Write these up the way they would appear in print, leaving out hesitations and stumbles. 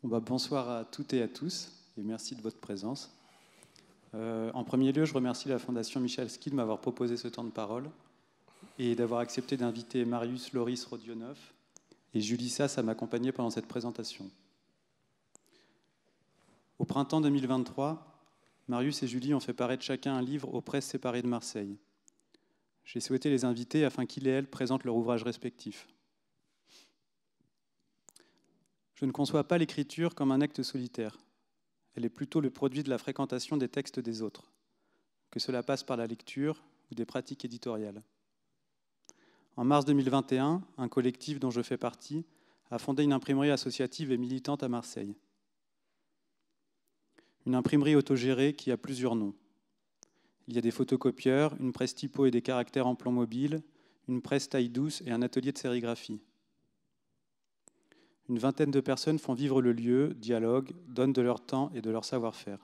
Bonsoir à toutes et à tous, et merci de votre présence. En premier lieu, je remercie la Fondation Michalski de m'avoir proposé ce temps de parole et d'avoir accepté d'inviter Marius Loris Rodionov et Julie Sass à m'accompagner pendant cette présentation. Au printemps 2023, Marius et Julie ont fait paraître chacun un livre aux presses séparées de Marseille. J'ai souhaité les inviter afin qu'ils et elles présentent leur ouvrage respectif. Je ne conçois pas l'écriture comme un acte solitaire. Elle est plutôt le produit de la fréquentation des textes des autres, que cela passe par la lecture ou des pratiques éditoriales. En mars 2021, un collectif dont je fais partie a fondé une imprimerie associative et militante à Marseille. Une imprimerie autogérée qui a plusieurs noms. Il y a des photocopieurs, une presse typo et des caractères en plomb mobile, une presse taille douce et un atelier de sérigraphie. Une vingtaine de personnes font vivre le lieu, dialoguent, donnent de leur temps et de leur savoir-faire.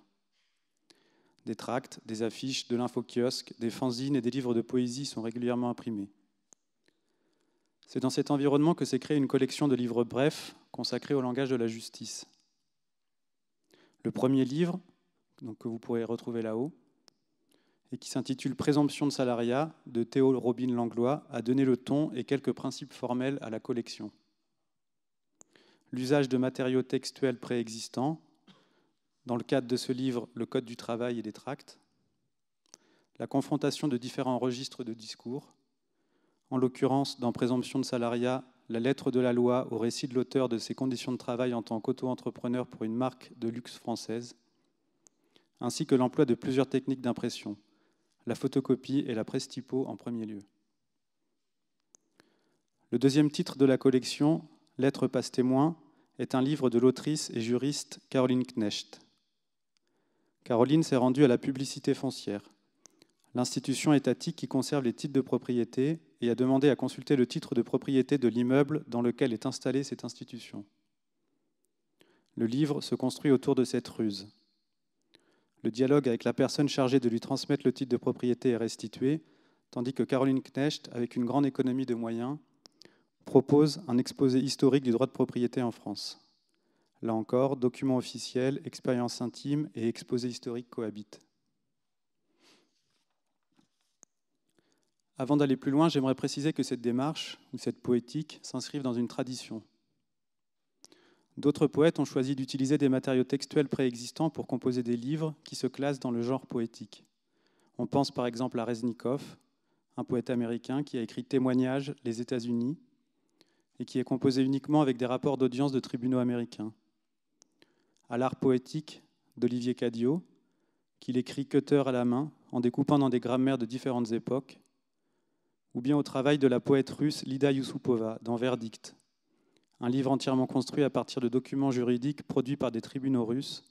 Des tracts, des affiches, de l'infokiosque, des fanzines et des livres de poésie sont régulièrement imprimés. C'est dans cet environnement que s'est créée une collection de livres brefs consacrés au langage de la justice. Le premier livre, que vous pourrez retrouver là-haut, et qui s'intitule « Présomption de salariat » de Théo Robin Langlois, a donné le ton et quelques principes formels à la collection. L'usage de matériaux textuels préexistants, dans le cadre de ce livre, le Code du travail et des tracts, la confrontation de différents registres de discours, en l'occurrence, dans Présomption de salariat, la lettre de la loi au récit de l'auteur de ses conditions de travail en tant qu'auto-entrepreneur pour une marque de luxe française, ainsi que l'emploi de plusieurs techniques d'impression, la photocopie et la presse typo en premier lieu. Le deuxième titre de la collection, Lettres passe-témoin, est un livre de l'autrice et juriste Caroline Knecht. Caroline s'est rendue à la publicité foncière, l'institution étatique qui conserve les titres de propriété, et a demandé à consulter le titre de propriété de l'immeuble dans lequel est installée cette institution. Le livre se construit autour de cette ruse. Le dialogue avec la personne chargée de lui transmettre le titre de propriété est restitué, tandis que Caroline Knecht, avec une grande économie de moyens, propose un exposé historique du droit de propriété en France. Là encore, documents officiels, expériences intimes et exposés historiques cohabitent. Avant d'aller plus loin, j'aimerais préciser que cette démarche, ou cette poétique, s'inscrive dans une tradition. D'autres poètes ont choisi d'utiliser des matériaux textuels préexistants pour composer des livres qui se classent dans le genre poétique. On pense par exemple à Reznikov, un poète américain qui a écrit Témoignages, les États-Unis, et qui est composé uniquement avec des rapports d'audience de tribunaux américains. À l'art poétique d'Olivier Cadiot, qu'il écrit cutter à la main, en découpant dans des grammaires de différentes époques, ou bien au travail de la poète russe Lida Yusupova dans Verdict, un livre entièrement construit à partir de documents juridiques produits par des tribunaux russes,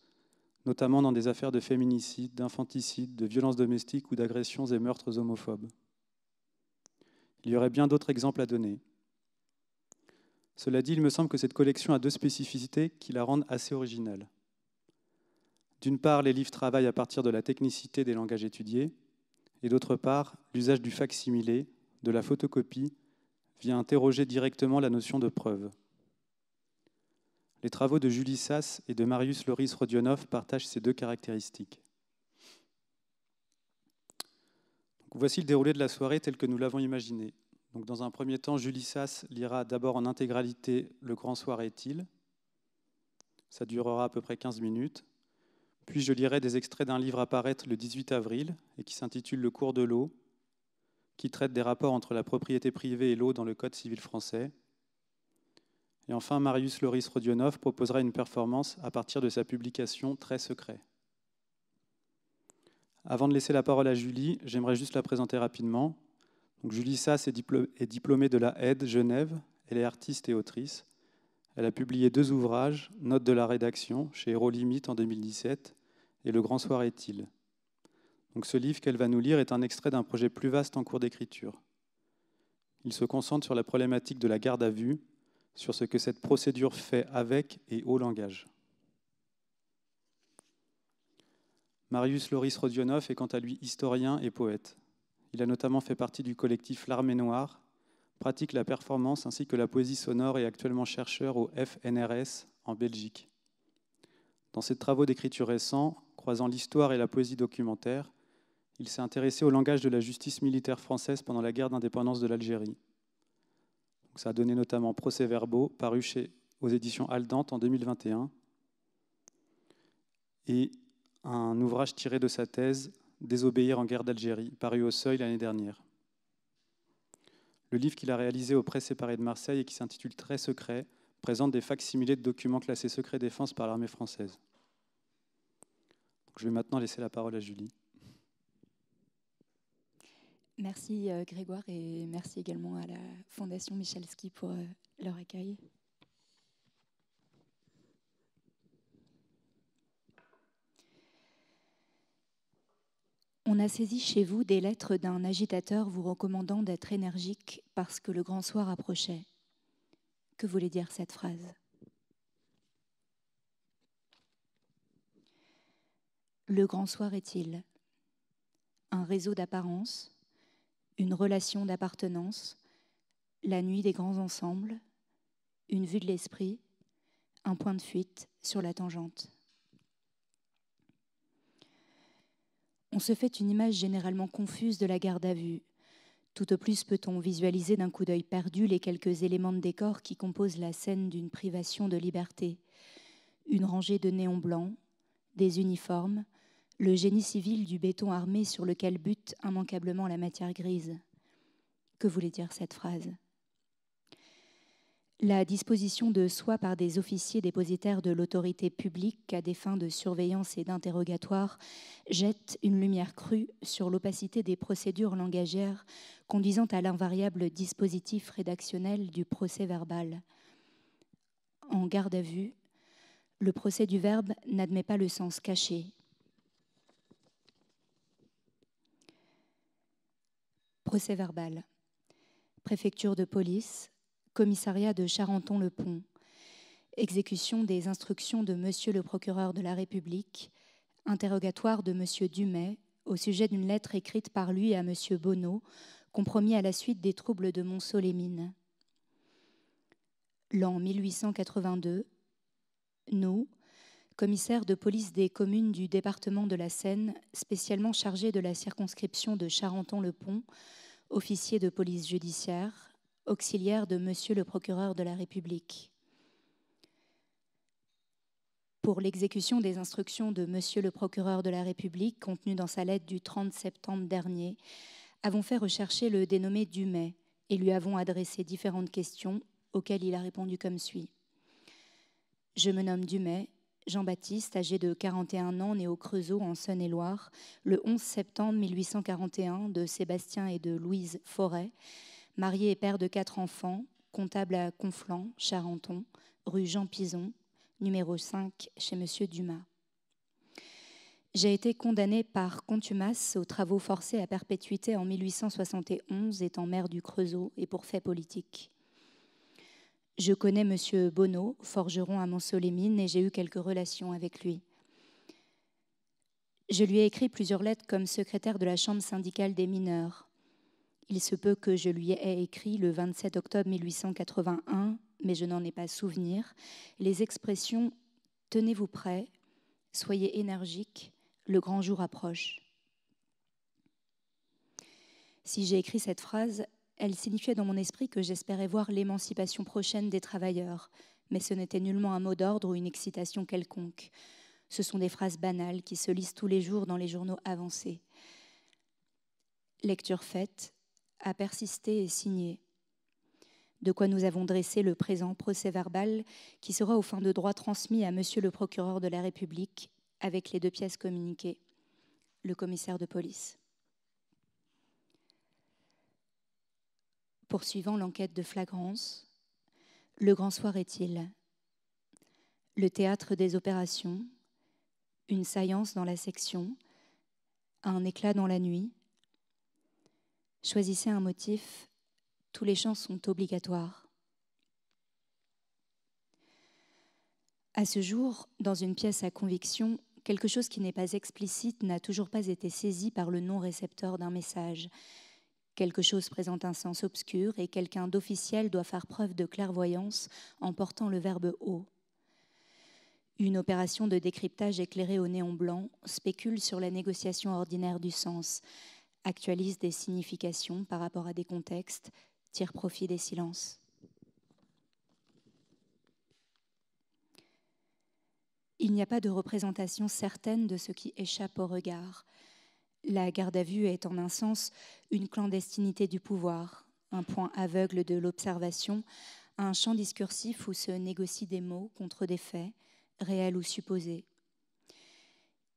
notamment dans des affaires de féminicide, d'infanticide, de violences domestiques ou d'agressions et meurtres homophobes. Il y aurait bien d'autres exemples à donner. Cela dit, il me semble que cette collection a deux spécificités qui la rendent assez originale. D'une part, les livres travaillent à partir de la technicité des langages étudiés, et d'autre part, l'usage du facsimilé, de la photocopie, vient interroger directement la notion de preuve. Les travaux de Julie Sass et de Marius Loris Rodionov partagent ces deux caractéristiques. Voici le déroulé de la soirée tel que nous l'avons imaginé. Dans un premier temps, Julie Sass lira d'abord en intégralité « Le grand soir est-il ». Ça durera à peu près 15 minutes. Puis je lirai des extraits d'un livre à paraître le 18 avril et qui s'intitule « Le cours de l'eau », qui traite des rapports entre la propriété privée et l'eau dans le Code civil français. Et enfin, Marius Loris Rodionov proposera une performance à partir de sa publication « Très secret ». Avant de laisser la parole à Julie, j'aimerais juste la présenter rapidement. Julie Sass est diplômée de la ED Genève, elle est artiste et autrice. Elle a publié 2 ouvrages, Notes de la rédaction, chez Héros Limite en 2017, et Le grand soir est-il. Ce livre qu'elle va nous lire est un extrait d'un projet plus vaste en cours d'écriture. Il se concentre sur la problématique de la garde à vue, sur ce que cette procédure fait avec et au langage. Marius Loris Rodionov est quant à lui historien et poète. Il a notamment fait partie du collectif L'Armée Noire, pratique la performance ainsi que la poésie sonore et actuellement chercheur au FNRS en Belgique. Dans ses travaux d'écriture récents, croisant l'histoire et la poésie documentaire, il s'est intéressé au langage de la justice militaire française pendant la guerre d'indépendance de l'Algérie. Ça a donné notamment Procès-verbaux, paru aux éditions Aldante en 2021, et un ouvrage tiré de sa thèse « Désobéir en guerre d'Algérie », paru au Seuil l'année dernière. Le livre qu'il a réalisé aux Presses séparées de Marseille et qui s'intitule « Très secret » présente des facsimilés de documents classés secret défense par l'armée française. Donc, je vais maintenant laisser la parole à Julie. Merci Grégoire et merci également à la Fondation Michalski pour leur accueil. On a saisi chez vous des lettres d'un agitateur vous recommandant d'être énergique parce que le grand soir approchait. Que voulait dire cette phrase ? Le grand soir est-il un réseau d'apparence, une relation d'appartenance, la nuit des grands ensembles, une vue de l'esprit, un point de fuite sur la tangente. On se fait une image généralement confuse de la garde à vue. Tout au plus peut-on visualiser d'un coup d'œil perdu les quelques éléments de décor qui composent la scène d'une privation de liberté. Une rangée de néons blancs, des uniformes, le génie civil du béton armé sur lequel bute immanquablement la matière grise. Que voulait dire cette phrase ? La disposition de soi par des officiers dépositaires de l'autorité publique à des fins de surveillance et d'interrogatoire jette une lumière crue sur l'opacité des procédures langagières conduisant à l'invariable dispositif rédactionnel du procès verbal. En garde à vue, le procès du verbe n'admet pas le sens caché. Procès verbal. Préfecture de police, commissariat de Charenton-le-Pont, exécution des instructions de Monsieur le procureur de la République, interrogatoire de Monsieur Dumay au sujet d'une lettre écrite par lui à Monsieur Bonneau, compromis à la suite des troubles de Montceau-les-Mines. L'an 1882, nous, commissaires de police des communes du département de la Seine, spécialement chargés de la circonscription de Charenton-le-Pont, officiers de police judiciaire, auxiliaire de Monsieur le procureur de la République. Pour l'exécution des instructions de Monsieur le procureur de la République contenues dans sa lettre du 30 septembre dernier, avons fait rechercher le dénommé Dumay et lui avons adressé différentes questions auxquelles il a répondu comme suit. Je me nomme Dumay, Jean-Baptiste, âgé de 41 ans, né au Creusot en Saône-et-Loire, le 11 septembre 1841, de Sébastien et de Louise Forêt, marié et père de 4 enfants, comptable à Conflans, Charenton, rue Jean Pison, numéro 5, chez Monsieur Dumas. J'ai été condamné par contumace aux travaux forcés à perpétuité en 1871, étant maire du Creusot et pour faits politiques. Je connais Monsieur Bonneau, forgeron à Montceau-les-Mines, et j'ai eu quelques relations avec lui. Je lui ai écrit plusieurs lettres comme secrétaire de la Chambre syndicale des mineurs. Il se peut que je lui ai écrit le 27 octobre 1881, mais je n'en ai pas souvenir, les expressions « tenez-vous prêts »,« soyez énergiques »,« le grand jour approche ». Si j'ai écrit cette phrase, elle signifiait dans mon esprit que j'espérais voir l'émancipation prochaine des travailleurs, mais ce n'était nullement un mot d'ordre ou une excitation quelconque. Ce sont des phrases banales qui se lisent tous les jours dans les journaux avancés. Lecture faite, à persister et signer. De quoi nous avons dressé le présent procès-verbal qui sera au fin de droit transmis à Monsieur le procureur de la République avec les 2 pièces communiquées, le commissaire de police. Poursuivant l'enquête de flagrance, le grand soir est-il ? Le théâtre des opérations, une saillance dans la section, un éclat dans la nuit. Choisissez un motif, tous les champs sont obligatoires. À ce jour, dans une pièce à conviction, quelque chose qui n'est pas explicite n'a toujours pas été saisi par le non-récepteur d'un message. Quelque chose présente un sens obscur et quelqu'un d'officiel doit faire preuve de clairvoyance en portant le verbe « haut ». Une opération de décryptage éclairée au néon blanc spécule sur la négociation ordinaire du sens, actualise des significations par rapport à des contextes, tire profit des silences. Il n'y a pas de représentation certaine de ce qui échappe au regard. La garde à vue est en un sens une clandestinité du pouvoir, un point aveugle de l'observation, un champ discursif où se négocient des mots contre des faits, réels ou supposés.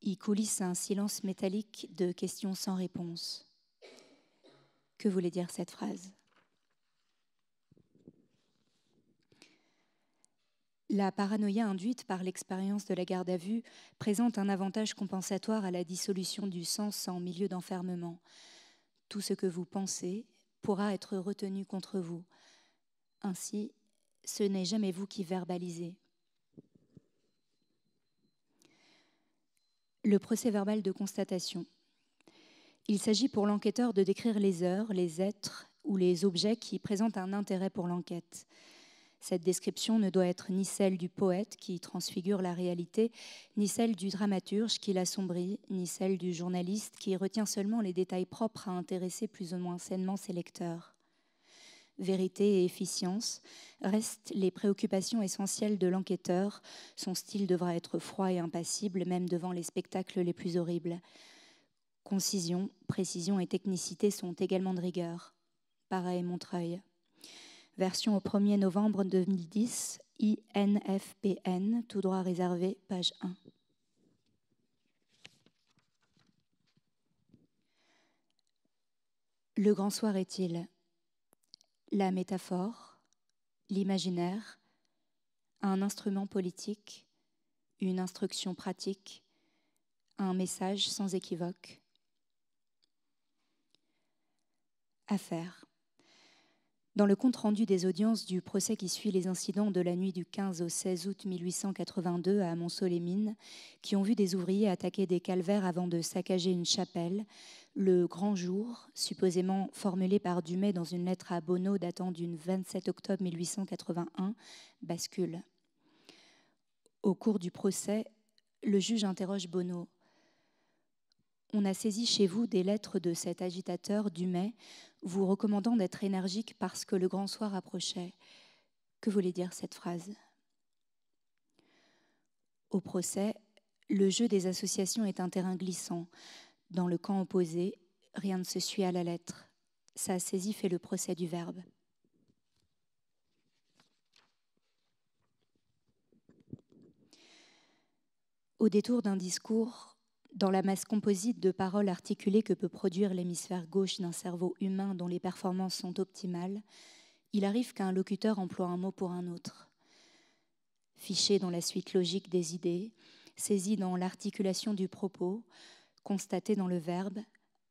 Y coulisse un silence métallique de questions sans réponse. Que voulait dire cette phrase ? La paranoïa induite par l'expérience de la garde à vue présente un avantage compensatoire à la dissolution du sens en milieu d'enfermement. Tout ce que vous pensez pourra être retenu contre vous. Ainsi, ce n'est jamais vous qui verbalisez. Le procès-verbal de constatation. Il s'agit pour l'enquêteur de décrire les heures, les êtres ou les objets qui présentent un intérêt pour l'enquête. Cette description ne doit être ni celle du poète qui transfigure la réalité, ni celle du dramaturge qui l'assombrit, ni celle du journaliste qui retient seulement les détails propres à intéresser plus ou moins sainement ses lecteurs. Vérité et efficience restent les préoccupations essentielles de l'enquêteur. Son style devra être froid et impassible, même devant les spectacles les plus horribles. Concision, précision et technicité sont également de rigueur. Pareil Montreuil. Version au 1er novembre 2010, INFPN, tout droit réservé, page 1. Le grand soir est-il la métaphore, l'imaginaire, un instrument politique, une instruction pratique, un message sans équivoque. Affaire. Dans le compte-rendu des audiences du procès qui suit les incidents de la nuit du 15 au 16 août 1882 à Montceau-les-Mines, qui ont vu des ouvriers attaquer des calvaires avant de saccager une chapelle, le grand jour, supposément formulé par Dumay dans une lettre à Bonneau datant du 27 octobre 1881, bascule. Au cours du procès, le juge interroge Bonneau. On a saisi chez vous des lettres de cet agitateur Dumay, vous recommandant d'être énergique parce que le grand soir approchait. Que voulait dire cette phrase ? Au procès, le jeu des associations est un terrain glissant. Dans le camp opposé, rien ne se suit à la lettre. Sa saisie fait le procès du verbe. Au détour d'un discours, dans la masse composite de paroles articulées que peut produire l'hémisphère gauche d'un cerveau humain dont les performances sont optimales, il arrive qu'un locuteur emploie un mot pour un autre. Fiché dans la suite logique des idées, saisi dans l'articulation du propos, constaté dans le verbe,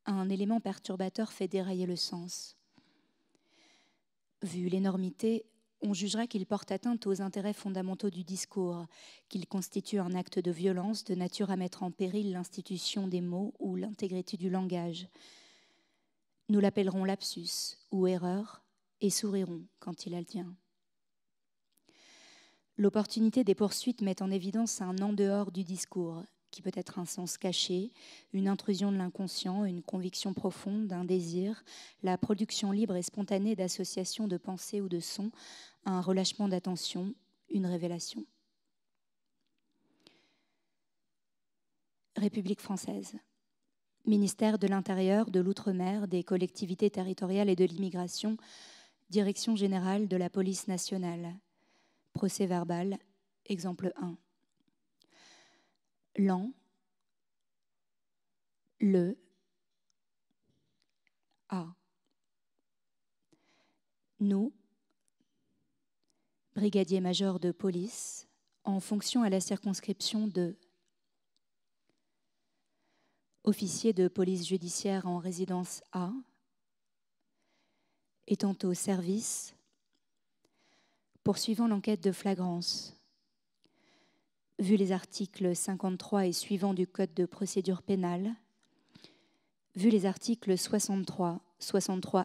un élément perturbateur fait dérailler le sens. Vu l'énormité, on jugera qu'il porte atteinte aux intérêts fondamentaux du discours, qu'il constitue un acte de violence de nature à mettre en péril l'institution des mots ou l'intégrité du langage. Nous l'appellerons lapsus ou erreur et sourirons quand il advient. L'opportunité des poursuites met en évidence un en dehors du discours, qui peut être un sens caché, une intrusion de l'inconscient, une conviction profonde, un désir, la production libre et spontanée d'associations de pensées ou de sons, un relâchement d'attention, une révélation. République française. Ministère de l'Intérieur, de l'Outre-mer, des collectivités territoriales et de l'immigration, Direction générale de la police nationale. Procès verbal, exemple 1. L'an, le, a. Nous, brigadier-major de police, en fonction à la circonscription de officier de police judiciaire en résidence A, étant au service, poursuivant l'enquête de flagrance, vu les articles 53 et suivants du Code de procédure pénale, vu les articles 63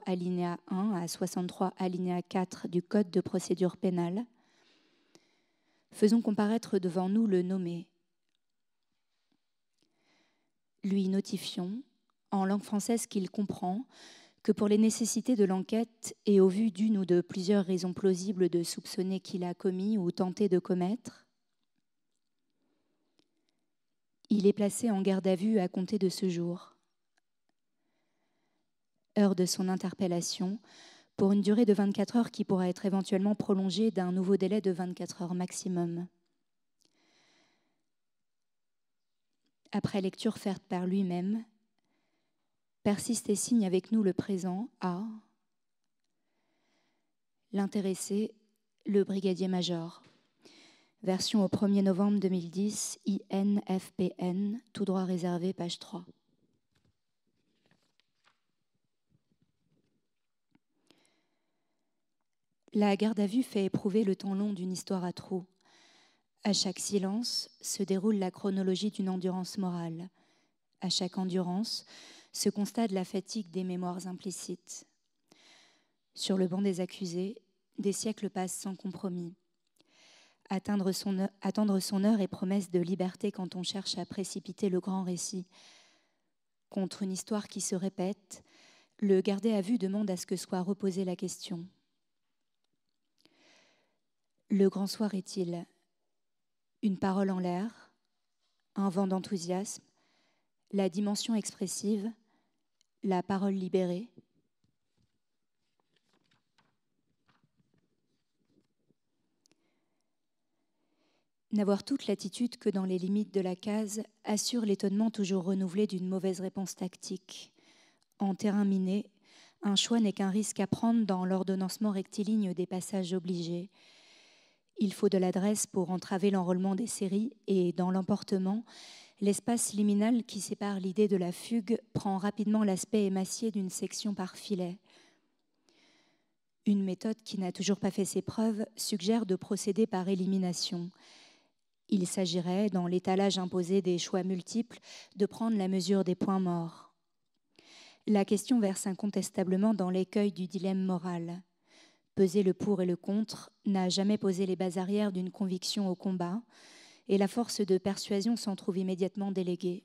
alinéa 1 à 63 alinéa 4 du Code de procédure pénale, Faisons comparaître devant nous le nommé. Lui notifions, en langue française qu'il comprend, que pour les nécessités de l'enquête et au vu d'une ou de plusieurs raisons plausibles de soupçonner qu'il a commis ou tenté de commettre, il est placé en garde à vue à compter de ce jour. Heure de son interpellation, pour une durée de 24 heures qui pourra être éventuellement prolongée d'un nouveau délai de 24 heures maximum. Après lecture faite par lui-même, persiste et signe avec nous le présent à l'intéressé, le brigadier-major. Version au 1er novembre 2010, INFPN, tout droit réservé, page 3. La garde à vue fait éprouver le temps long d'une histoire à trous. À chaque silence se déroule la chronologie d'une endurance morale. À chaque endurance se constate la fatigue des mémoires implicites. Sur le banc des accusés, des siècles passent sans compromis. Attendre son heure est promesse de liberté quand on cherche à précipiter le grand récit. Contre une histoire qui se répète, le gardé à vue demande à ce que soit reposée la question. Le grand soir est-il une parole en l'air, un vent d'enthousiasme, la dimension expressive, la parole libérée? N'avoir toute l'attitude que dans les limites de la case assure l'étonnement toujours renouvelé d'une mauvaise réponse tactique. En terrain miné, un choix n'est qu'un risque à prendre dans l'ordonnancement rectiligne des passages obligés. Il faut de l'adresse pour entraver l'enrôlement des séries et, dans l'emportement, l'espace liminal qui sépare l'idée de la fugue prend rapidement l'aspect émacié d'une section par filet. Une méthode qui n'a toujours pas fait ses preuves suggère de procéder par élimination. Il s'agirait, dans l'étalage imposé des choix multiples, de prendre la mesure des points morts. La question verse incontestablement dans l'écueil du dilemme moral. Peser le pour et le contre n'a jamais posé les bases arrières d'une conviction au combat, et la force de persuasion s'en trouve immédiatement déléguée.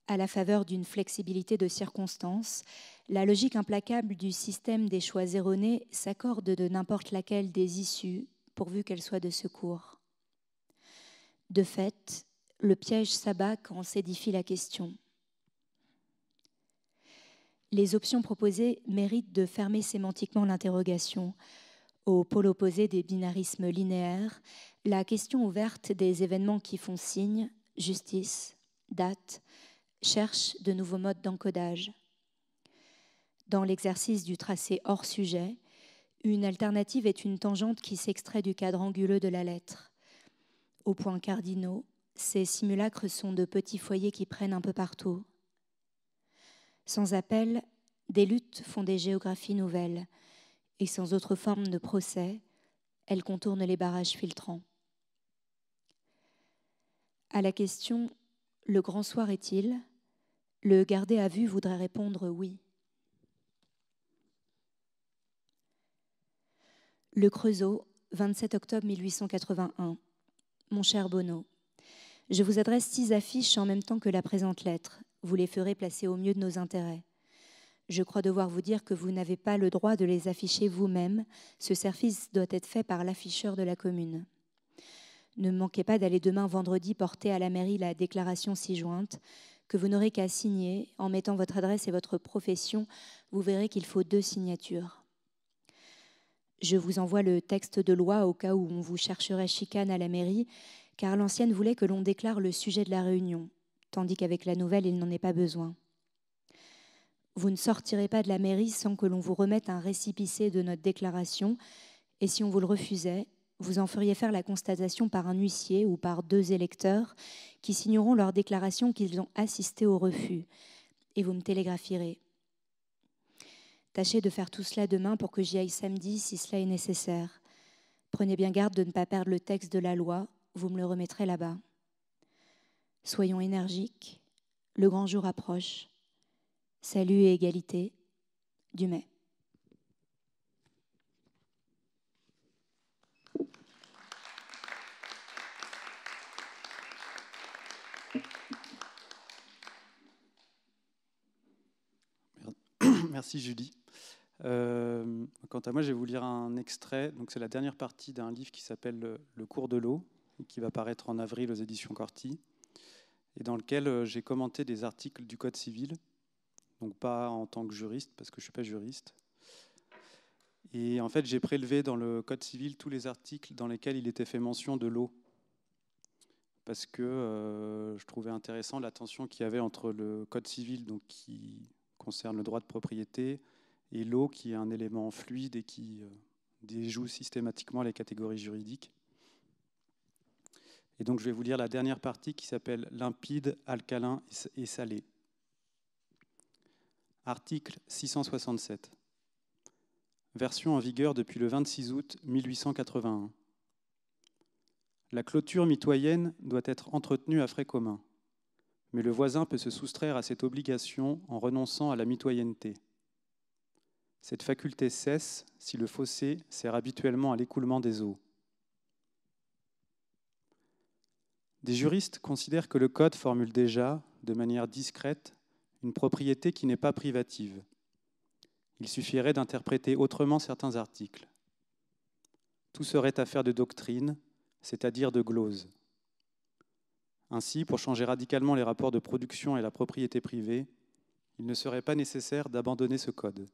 À la faveur d'une flexibilité de circonstances, la logique implacable du système des choix erronés s'accorde de n'importe laquelle des issues, pourvu qu'elle soit de secours. De fait, le piège s'abat quand s'édifie la question. Les options proposées méritent de fermer sémantiquement l'interrogation. Au pôle opposé des binarismes linéaires, la question ouverte des événements qui font signe, justice, date, cherche de nouveaux modes d'encodage. Dans l'exercice du tracé hors sujet, une alternative est une tangente qui s'extrait du cadre anguleux de la lettre. Aux points cardinaux, ces simulacres sont de petits foyers qui prennent un peu partout. Sans appel, des luttes font des géographies nouvelles, et sans autre forme de procès, elles contournent les barrages filtrants. À la question « Le grand soir est-il ?», le gardé à vue voudrait répondre oui. Le Creusot, 27 octobre 1881. Mon cher Bonneau, je vous adresse 6 affiches en même temps que la présente lettre. Vous les ferez placer au mieux de nos intérêts. Je crois devoir vous dire que vous n'avez pas le droit de les afficher vous-même. Ce service doit être fait par l'afficheur de la commune. Ne manquez pas d'aller demain vendredi porter à la mairie la déclaration ci-jointe, que vous n'aurez qu'à signer. En mettant votre adresse et votre profession, vous verrez qu'il faut 2 signatures. Je vous envoie le texte de loi au cas où on vous chercherait chicane à la mairie, car l'ancienne voulait que l'on déclare le sujet de la réunion, tandis qu'avec la nouvelle, il n'en est pas besoin. Vous ne sortirez pas de la mairie sans que l'on vous remette un récépissé de notre déclaration, et si on vous le refusait, vous en feriez faire la constatation par un huissier ou par 2 électeurs qui signeront leur déclaration qu'ils ont assisté au refus, et vous me télégraphierez. Tâchez de faire tout cela demain pour que j'y aille samedi si cela est nécessaire. Prenez bien garde de ne pas perdre le texte de la loi, vous me le remettrez là-bas. Soyons énergiques, le grand jour approche. Salut et égalité, Dumay. Merci Julie. Quant à moi, je vais vous lire un extrait. Donc, c'est la dernière partie d'un livre qui s'appelle Le cours de l'eau, qui va paraître en avril aux éditions Corti, et dans lequel j'ai commenté des articles du Code civil, donc pas en tant que juriste, parce que je ne suis pas juriste. Et en fait, j'ai prélevé dans le Code civil tous les articles dans lesquels il était fait mention de l'eau, parce que je trouvais intéressant la tension qu'il y avait entre le Code civil, donc, qui concerne le droit de propriété, et l'eau, qui est un élément fluide et qui déjoue systématiquement les catégories juridiques. Et donc, je vais vous lire la dernière partie qui s'appelle « Limpide, alcalin et salé ». Article 667. Version en vigueur depuis le 26 août 1881. La clôture mitoyenne doit être entretenue à frais communs, mais le voisin peut se soustraire à cette obligation en renonçant à la mitoyenneté. Cette faculté cesse si le fossé sert habituellement à l'écoulement des eaux. Des juristes considèrent que le Code formule déjà, de manière discrète, une propriété qui n'est pas privative. Il suffirait d'interpréter autrement certains articles. Tout serait affaire de doctrine, c'est-à-dire de glose. Ainsi, pour changer radicalement les rapports de production et la propriété privée, il ne serait pas nécessaire d'abandonner ce Code.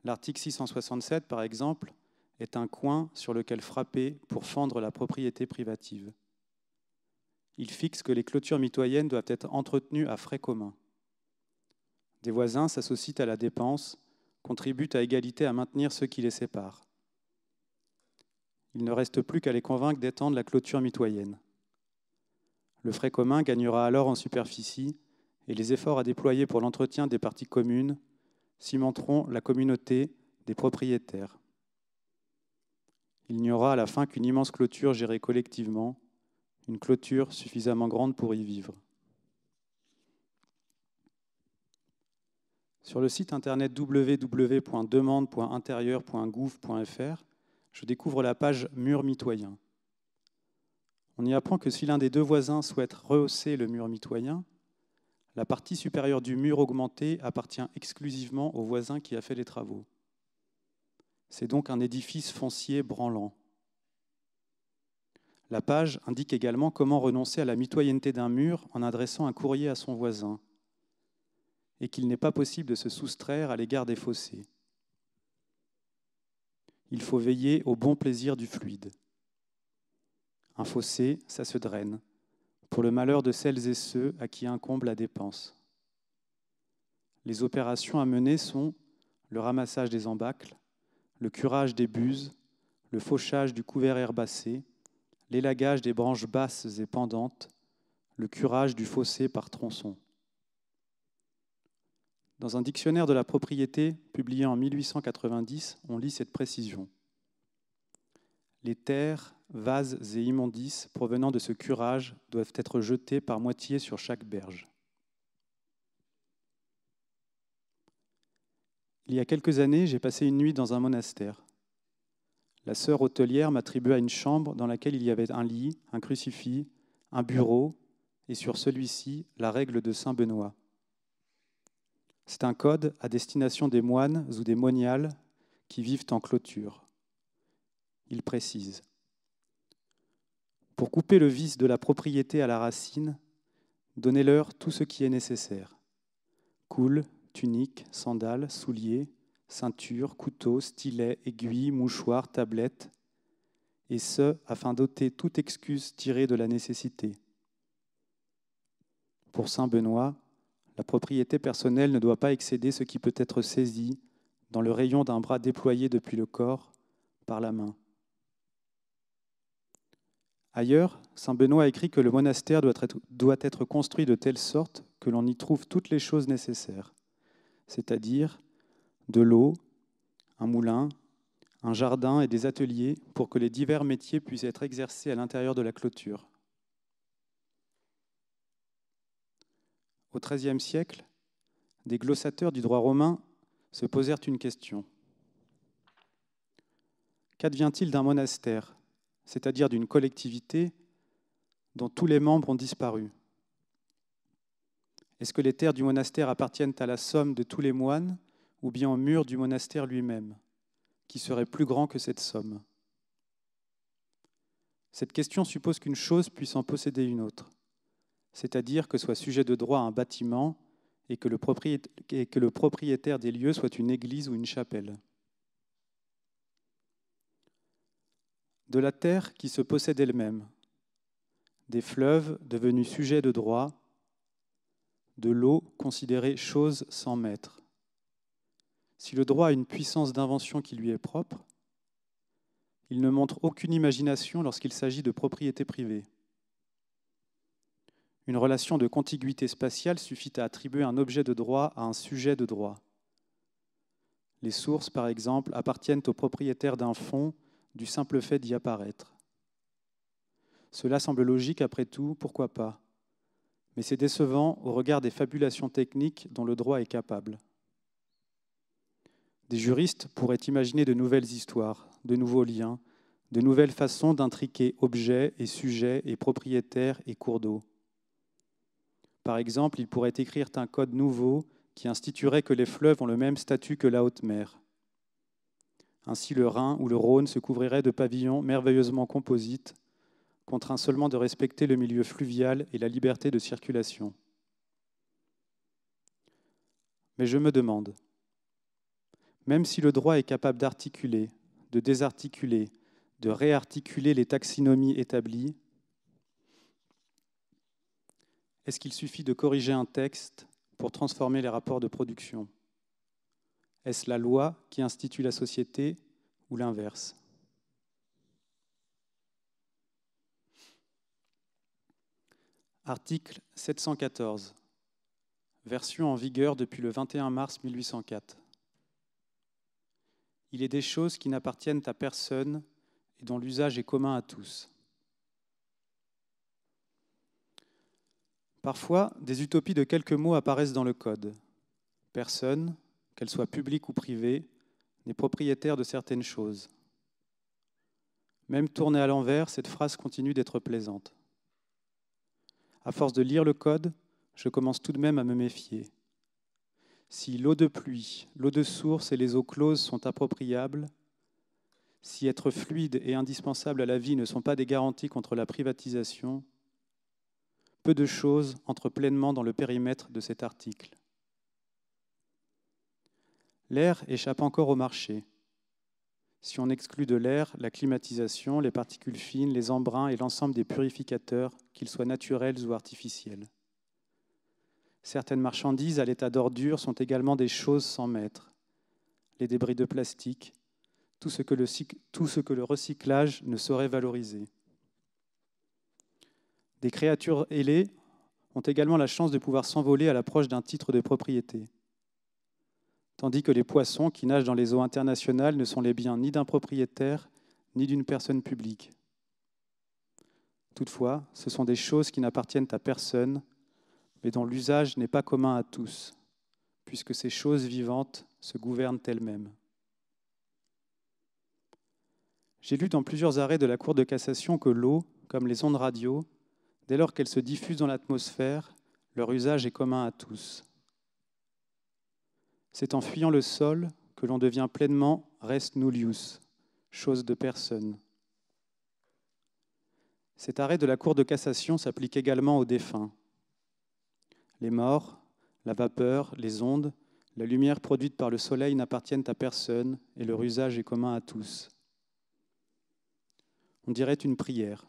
L'article 667, par exemple, est un coin sur lequel frapper pour fendre la propriété privative. Il fixe que les clôtures mitoyennes doivent être entretenues à frais communs. Des voisins s'associent à la dépense, contribuent à égalité à maintenir ceux qui les séparent. Il ne reste plus qu'à les convaincre d'étendre la clôture mitoyenne. Le frais commun gagnera alors en superficie et les efforts à déployer pour l'entretien des parties communes cimenteront la communauté des propriétaires. Il n'y aura à la fin qu'une immense clôture gérée collectivement, une clôture suffisamment grande pour y vivre. Sur le site internet www.demande.intérieur.gouv.fr, je découvre la page « Mur mitoyen ». On y apprend que si l'un des deux voisins souhaite rehausser le mur mitoyen, la partie supérieure du mur augmenté appartient exclusivement au voisin qui a fait les travaux. C'est donc un édifice foncier branlant. La page indique également comment renoncer à la mitoyenneté d'un mur en adressant un courrier à son voisin, et qu'il n'est pas possible de se soustraire à l'égard des fossés. Il faut veiller au bon plaisir du fluide. Un fossé, ça se draine, pour le malheur de celles et ceux à qui incombe la dépense. Les opérations à mener sont le ramassage des embâcles, le curage des buses, le fauchage du couvert herbacé, l'élagage des branches basses et pendantes, le curage du fossé par tronçon. Dans un dictionnaire de la propriété publié en 1890, on lit cette précision. Les terres, vases et immondices provenant de ce curage doivent être jetés par moitié sur chaque berge. Il y a quelques années, j'ai passé une nuit dans un monastère. La sœur hôtelière m'attribua une chambre dans laquelle il y avait un lit, un crucifix, un bureau, et sur celui-ci, la règle de Saint Benoît. C'est un code à destination des moines ou des moniales qui vivent en clôture. Il précise : pour couper le vice de la propriété à la racine, donnez-leur tout ce qui est nécessaire. Coule, tunique, sandales, souliers, ceinture, couteau, stylet, aiguille, mouchoir, tablette, et ce, afin d'ôter toute excuse tirée de la nécessité. Pour saint Benoît, la propriété personnelle ne doit pas excéder ce qui peut être saisi dans le rayon d'un bras déployé depuis le corps par la main. Ailleurs, saint Benoît écrit que le monastère doit être construit de telle sorte que l'on y trouve toutes les choses nécessaires, c'est-à-dire de l'eau, un moulin, un jardin et des ateliers pour que les divers métiers puissent être exercés à l'intérieur de la clôture. Au XIIIe siècle, des glossateurs du droit romain se posèrent une question. Qu'advient-il d'un monastère, c'est-à-dire d'une collectivité dont tous les membres ont disparu ? Est-ce que les terres du monastère appartiennent à la somme de tous les moines ou bien au mur du monastère lui-même, qui serait plus grand que cette somme? Cette question suppose qu'une chose puisse en posséder une autre, c'est-à-dire que soit sujet de droit un bâtiment et que le propriétaire des lieux soit une église ou une chapelle. De la terre qui se possède elle-même, des fleuves devenus sujets de droit, de l'eau considérée chose sans maître. Si le droit a une puissance d'invention qui lui est propre, il ne montre aucune imagination lorsqu'il s'agit de propriété privée. Une relation de contiguïté spatiale suffit à attribuer un objet de droit à un sujet de droit. Les sources, par exemple, appartiennent au propriétaire d'un fond du simple fait d'y apparaître. Cela semble logique après tout, pourquoi pas? Mais c'est décevant au regard des fabulations techniques dont le droit est capable. Des juristes pourraient imaginer de nouvelles histoires, de nouveaux liens, de nouvelles façons d'intriquer objets et sujets et propriétaires et cours d'eau. Par exemple, ils pourraient écrire un code nouveau qui instituerait que les fleuves ont le même statut que la haute mer. Ainsi, le Rhin ou le Rhône se couvriraient de pavillons merveilleusement composites, contraints seulement de respecter le milieu fluvial et la liberté de circulation. Mais je me demande, même si le droit est capable d'articuler, de désarticuler, de réarticuler les taxonomies établies, est-ce qu'il suffit de corriger un texte pour transformer les rapports de production? Est-ce la loi qui institue la société ou l'inverse? Article 714. Version en vigueur depuis le 21 mars 1804. Il est des choses qui n'appartiennent à personne et dont l'usage est commun à tous. Parfois, des utopies de quelques mots apparaissent dans le Code. Personne, qu'elle soit publique ou privée, n'est propriétaire de certaines choses. Même tournée à l'envers, cette phrase continue d'être plaisante. À force de lire le Code, je commence tout de même à me méfier. Si l'eau de pluie, l'eau de source et les eaux closes sont appropriables, si être fluide et indispensable à la vie ne sont pas des garanties contre la privatisation, peu de choses entrent pleinement dans le périmètre de cet article. L'air échappe encore au marché. Si on exclut de l'air la climatisation, les particules fines, les embruns et l'ensemble des purificateurs, qu'ils soient naturels ou artificiels. Certaines marchandises à l'état d'ordure sont également des choses sans maître. Les débris de plastique, tout ce que le recyclage ne saurait valoriser. Des créatures ailées ont également la chance de pouvoir s'envoler à l'approche d'un titre de propriété. Tandis que les poissons qui nagent dans les eaux internationales ne sont les biens ni d'un propriétaire, ni d'une personne publique. Toutefois, ce sont des choses qui n'appartiennent à personne, mais dont l'usage n'est pas commun à tous, puisque ces choses vivantes se gouvernent elles-mêmes. J'ai lu dans plusieurs arrêts de la Cour de cassation que l'eau, comme les ondes radio, dès lors qu'elles se diffusent dans l'atmosphère, leur usage est commun à tous. C'est en fuyant le sol que l'on devient pleinement res nullius, chose de personne. Cet arrêt de la Cour de cassation s'applique également aux défunts. Les morts, la vapeur, les ondes, la lumière produite par le soleil n'appartiennent à personne et leur usage est commun à tous. On dirait une prière,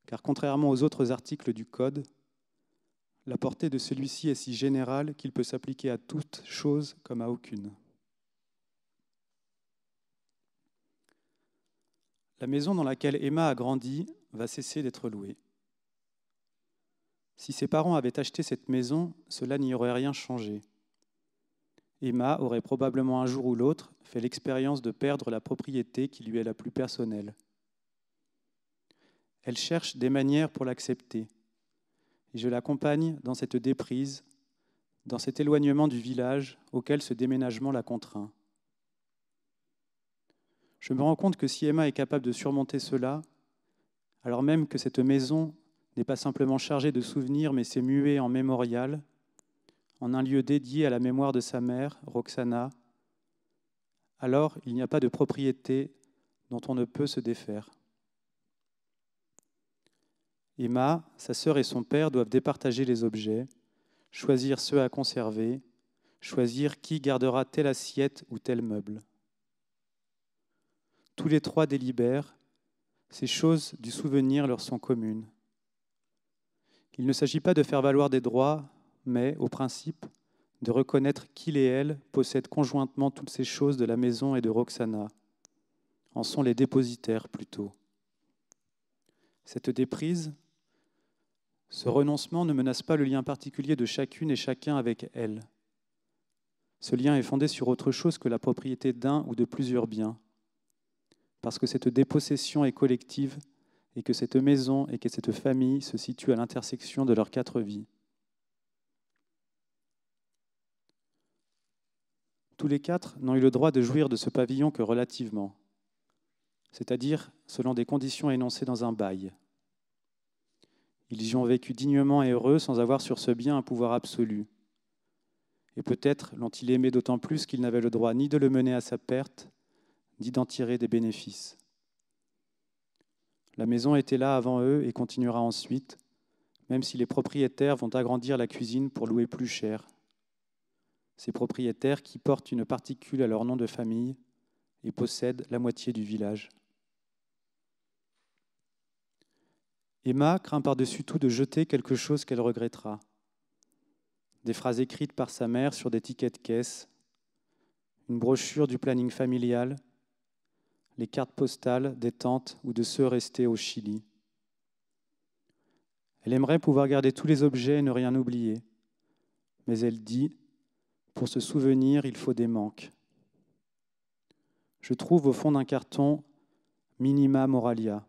car contrairement aux autres articles du Code, la portée de celui-ci est si générale qu'il peut s'appliquer à toute chose comme à aucune. La maison dans laquelle Emma a grandi va cesser d'être louée. Si ses parents avaient acheté cette maison, cela n'y aurait rien changé. Emma aurait probablement un jour ou l'autre fait l'expérience de perdre la propriété qui lui est la plus personnelle. Elle cherche des manières pour l'accepter. Et je l'accompagne dans cette déprise, dans cet éloignement du village auquel ce déménagement la contraint. Je me rends compte que si Emma est capable de surmonter cela, alors même que cette maison n'est pas simplement chargée de souvenirs, mais c'est muet en mémorial, en un lieu dédié à la mémoire de sa mère, Roxana, alors il n'y a pas de propriété dont on ne peut se défaire. Emma, sa sœur et son père doivent départager les objets, choisir ceux à conserver, choisir qui gardera telle assiette ou tel meuble. Tous les trois délibèrent, ces choses du souvenir leur sont communes. Il ne s'agit pas de faire valoir des droits, mais, au principe, de reconnaître qu'il et elle possèdent conjointement toutes ces choses de la maison et de Roxana, en sont les dépositaires plutôt. Cette déprise, ce renoncement ne menace pas le lien particulier de chacune et chacun avec elle. Ce lien est fondé sur autre chose que la propriété d'un ou de plusieurs biens, parce que cette dépossession est collective et que cette maison et que cette famille se situent à l'intersection de leurs 4 vies. Tous les 4 n'ont eu le droit de jouir de ce pavillon que relativement, c'est-à-dire selon des conditions énoncées dans un bail. Ils y ont vécu dignement et heureux sans avoir sur ce bien un pouvoir absolu. Et peut-être l'ont-ils aimé d'autant plus qu'ils n'avaient le droit ni de le mener à sa perte, ni d'en tirer des bénéfices. La maison était là avant eux et continuera ensuite, même si les propriétaires vont agrandir la cuisine pour louer plus cher. Ces propriétaires qui portent une particule à leur nom de famille et possèdent la moitié du village. Emma craint par-dessus tout de jeter quelque chose qu'elle regrettera. Des phrases écrites par sa mère sur des tickets de caisse, une brochure du planning familial, les cartes postales des tantes ou de ceux restés au Chili. Elle aimerait pouvoir garder tous les objets et ne rien oublier. Mais elle dit, pour se souvenir, il faut des manques. Je trouve au fond d'un carton Minima Moralia.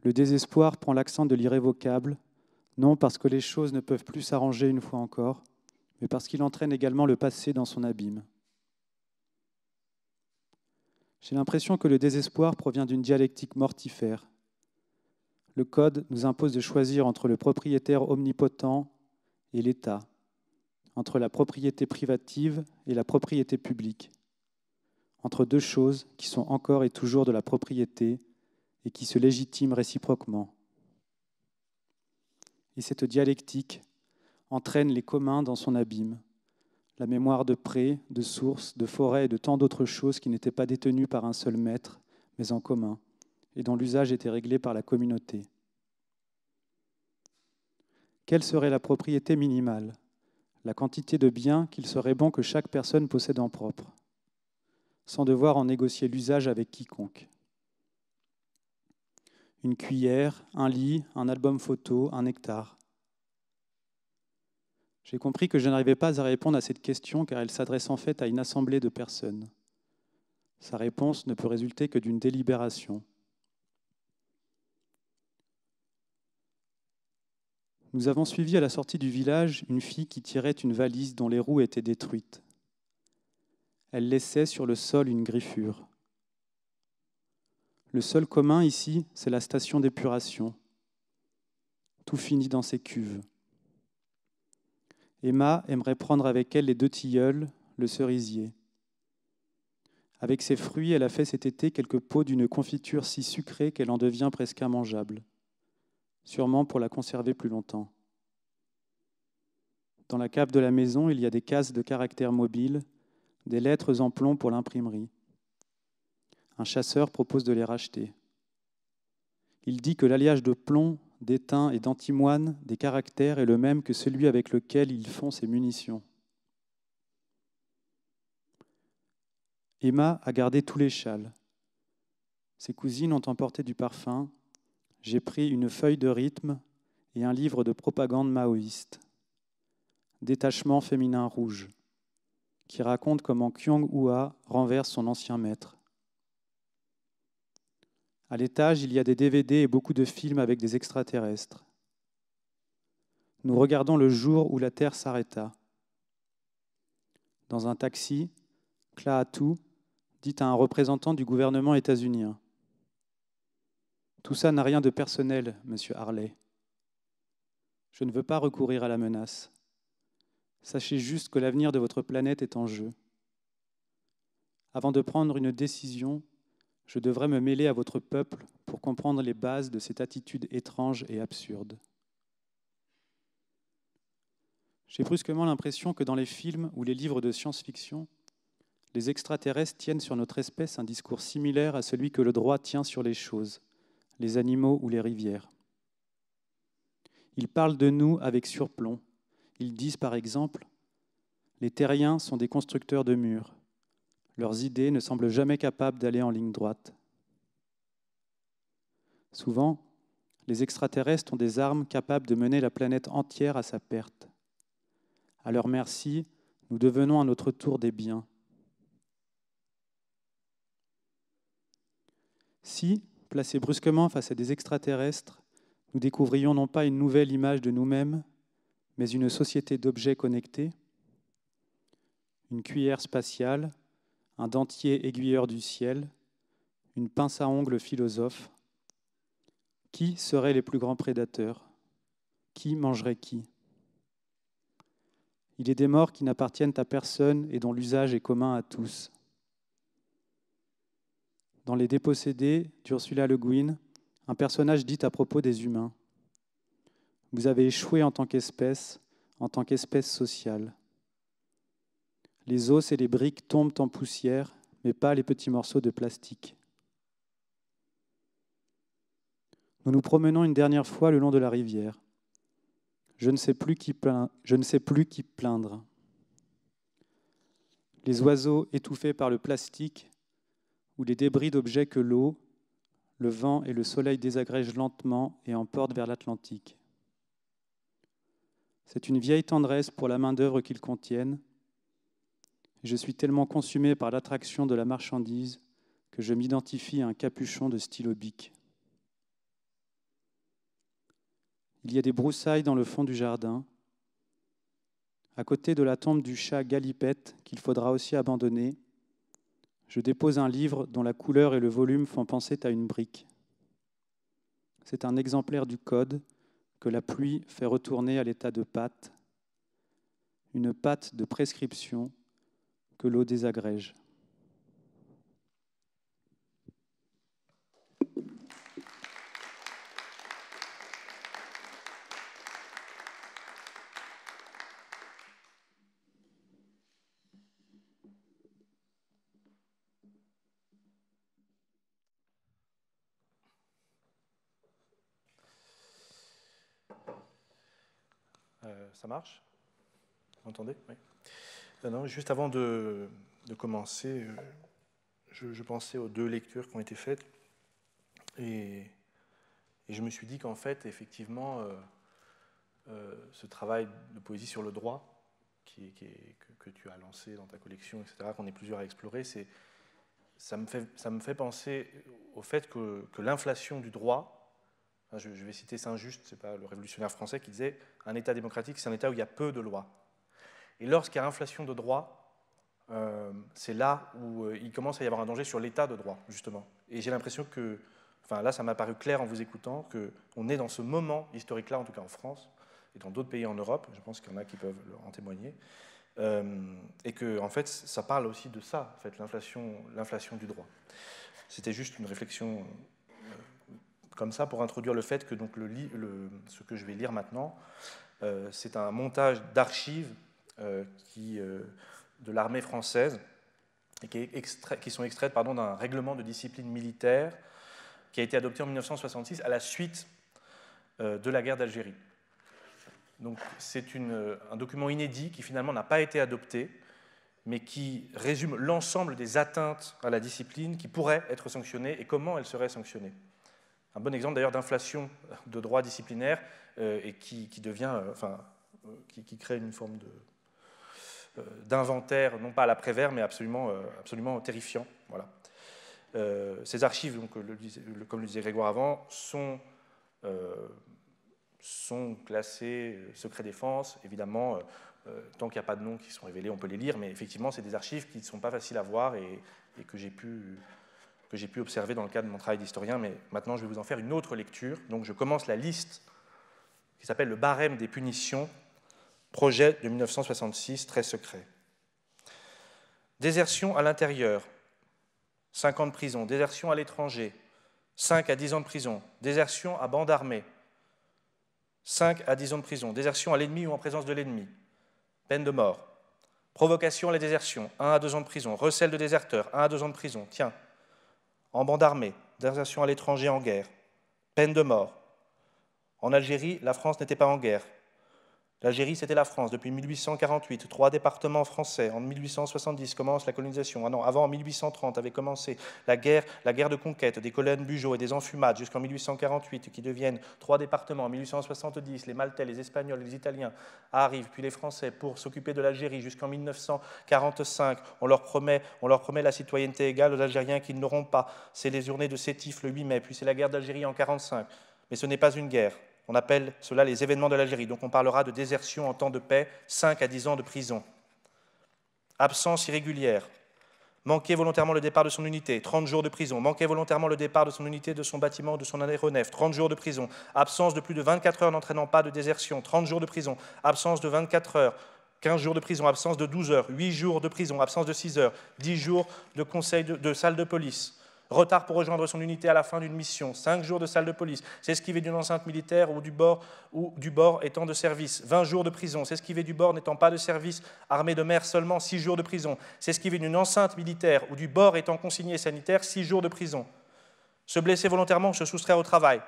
Le désespoir prend l'accent de l'irrévocable, non parce que les choses ne peuvent plus s'arranger une fois encore, mais parce qu'il entraîne également le passé dans son abîme. J'ai l'impression que le désespoir provient d'une dialectique mortifère. Le Code nous impose de choisir entre le propriétaire omnipotent et l'État, entre la propriété privative et la propriété publique, entre deux choses qui sont encore et toujours de la propriété et qui se légitiment réciproquement. Et cette dialectique entraîne les communs dans son abîme, la mémoire de prés, de sources, de forêts et de tant d'autres choses qui n'étaient pas détenues par un seul maître, mais en commun, et dont l'usage était réglé par la communauté. Quelle serait la propriété minimale, la quantité de biens qu'il serait bon que chaque personne possède en propre, sans devoir en négocier l'usage avec quiconque? Une cuillère, un lit, un album photo, un hectare. J'ai compris que je n'arrivais pas à répondre à cette question car elle s'adresse en fait à une assemblée de personnes. Sa réponse ne peut résulter que d'une délibération. Nous avons suivi à la sortie du village une fille qui tirait une valise dont les roues étaient détruites. Elle laissait sur le sol une griffure. Le seul commun ici, c'est la station d'épuration. Tout finit dans ces cuves. Emma aimerait prendre avec elle les 2 tilleuls, le cerisier. Avec ses fruits, elle a fait cet été quelques pots d'une confiture si sucrée qu'elle en devient presque immangeable, sûrement pour la conserver plus longtemps. Dans la cave de la maison, il y a des cases de caractères mobiles, des lettres en plomb pour l'imprimerie. Un chasseur propose de les racheter. Il dit que l'alliage de plomb, d'étain et d'antimoine des caractères est le même que celui avec lequel ils font ses munitions. Emma a gardé tous les châles. Ses cousines ont emporté du parfum. J'ai pris une feuille de rythme et un livre de propagande maoïste. Détachement féminin rouge, qui raconte comment Kyung-hwa renverse son ancien maître. À l'étage, il y a des DVD et beaucoup de films avec des extraterrestres. Nous regardons le jour où la Terre s'arrêta. Dans un taxi, Klaatu dit à un représentant du gouvernement états-unien : « Tout ça n'a rien de personnel, monsieur Harley. Je ne veux pas recourir à la menace. Sachez juste que l'avenir de votre planète est en jeu. Avant de prendre une décision, je devrais me mêler à votre peuple pour comprendre les bases de cette attitude étrange et absurde. J'ai brusquement l'impression que dans les films ou les livres de science-fiction, les extraterrestres tiennent sur notre espèce un discours similaire à celui que le droit tient sur les choses, les animaux ou les rivières. Ils parlent de nous avec surplomb. Ils disent par exemple « Les terriens sont des constructeurs de murs. Leurs idées ne semblent jamais capables d'aller en ligne droite. » Souvent, les extraterrestres ont des armes capables de mener la planète entière à sa perte. À leur merci, nous devenons à notre tour des biens. Si, placés brusquement face à des extraterrestres, nous découvrions non pas une nouvelle image de nous-mêmes, mais une société d'objets connectés, une cuillère spatiale, un dentier aiguilleur du ciel, une pince à ongles philosophe, qui seraient les plus grands prédateurs? Qui mangerait qui? Il est des morts qui n'appartiennent à personne et dont l'usage est commun à tous. Dans Les Dépossédés d'Ursula Le Guin, un personnage dit à propos des humains « Vous avez échoué en tant qu'espèce sociale. Les os et les briques tombent en poussière, mais pas les petits morceaux de plastique. » Nous nous promenons une dernière fois le long de la rivière. Je ne sais plus qui plaindre. Les oiseaux étouffés par le plastique ou les débris d'objets que l'eau, le vent et le soleil désagrègent lentement et emportent vers l'Atlantique. C'est une vieille tendresse pour la main-d'œuvre qu'ils contiennent. Je suis tellement consumé par l'attraction de la marchandise que je m'identifie à un capuchon de stylo bic. Il y a des broussailles dans le fond du jardin, à côté de la tombe du chat Galipette qu'il faudra aussi abandonner. Je dépose un livre dont la couleur et le volume font penser à une brique. C'est un exemplaire du Code que la pluie fait retourner à l'état de pâte, une pâte de prescription que l'eau désagrège. Ça marche? Vous entendez? Oui. Non, juste avant de commencer, je pensais aux 2 lectures qui ont été faites et je me suis dit qu'en fait, effectivement, ce travail de poésie sur le droit que tu as lancé dans ta collection, etc., qu'on est plusieurs à explorer, ça me fait penser au fait que l'inflation du droit, je vais citer Saint-Just, ce n'est pas le révolutionnaire français, qui disait « Un État démocratique, c'est un État où il y a peu de lois ». Et lorsqu'il y a inflation de droit, c'est là où il commence à y avoir un danger sur l'état de droit, justement. Et j'ai l'impression que, enfin là, ça m'a paru clair en vous écoutant, qu'on est dans ce moment historique-là, en tout cas en France, et dans d'autres pays en Europe, je pense qu'il y en a qui peuvent en témoigner, et que, en fait, ça parle aussi de ça, en fait, l'inflation du droit. C'était juste une réflexion comme ça pour introduire le fait que donc, ce que je vais lire maintenant, c'est un montage d'archives de l'armée française et qui sont extraites d'un règlement de discipline militaire qui a été adopté en 1966 à la suite de la guerre d'Algérie. Donc c'est un document inédit qui finalement n'a pas été adopté, mais qui résume l'ensemble des atteintes à la discipline qui pourraient être sanctionnées et comment elles seraient sanctionnées. Un bon exemple d'ailleurs d'inflation de droit disciplinaire et qui qui crée une forme d'inventaire, non pas à l'après-vert, mais absolument terrifiant. Voilà. Ces archives, donc, comme le disait Grégoire avant, sont classées secret défense. Évidemment, tant qu'il n'y a pas de noms qui sont révélés, on peut les lire, mais effectivement, c'est des archives qui ne sont pas faciles à voir et que j'ai pu observer dans le cadre de mon travail d'historien, mais maintenant je vais vous en faire une autre lecture. Donc je commence la liste qui s'appelle le barème des punitions Projet de 1966, très secret. Désertion à l'intérieur, 5 ans de prison. Désertion à l'étranger, 5 à 10 ans de prison. Désertion à bande armée, 5 à 10 ans de prison. Désertion à l'ennemi ou en présence de l'ennemi, peine de mort. Provocation à la désertion, 1 à 2 ans de prison. Recel de déserteur, 1 à 2 ans de prison. Tiens, en bande armée, désertion à l'étranger en guerre, peine de mort. En Algérie, la France n'était pas en guerre. L'Algérie, c'était la France. Depuis 1848, 3 départements français. En 1870 commence la colonisation. Ah non, avant, en 1830, avait commencé la guerre de conquête des colonnes Bugeaud et des Enfumades jusqu'en 1848, qui deviennent 3 départements. En 1870, les Maltais, les Espagnols, les Italiens arrivent, puis les Français pour s'occuper de l'Algérie jusqu'en 1945. On leur promet la citoyenneté égale aux Algériens qu'ils n'auront pas. C'est les journées de Sétif le 8 mai, puis c'est la guerre d'Algérie en 1945. Mais ce n'est pas une guerre. On appelle cela les événements de l'Algérie. Donc on parlera de désertion en temps de paix, 5 à 10 ans de prison. Absence irrégulière. Manquer volontairement le départ de son unité, 30 jours de prison. Manquer volontairement le départ de son unité, de son bâtiment, de son aéronef, 30 jours de prison. Absence de plus de 24 heures n'entraînant pas de désertion, 30 jours de prison. Absence de 24 heures, 15 jours de prison. Absence de 12 heures, 8 jours de prison. Absence de 6 heures, 10 jours de conseil de salle de police. Retard pour rejoindre son unité à la fin d'une mission, 5 jours de salle de police, s'esquiver d'une enceinte militaire ou du bord étant de service, 20 jours de prison, s'esquiver du bord n'étant pas de service, armée de mer seulement, 6 jours de prison, s'esquiver d'une enceinte militaire ou du bord étant consigné sanitaire, 6 jours de prison, se blesser volontairement ou se soustraire au travail,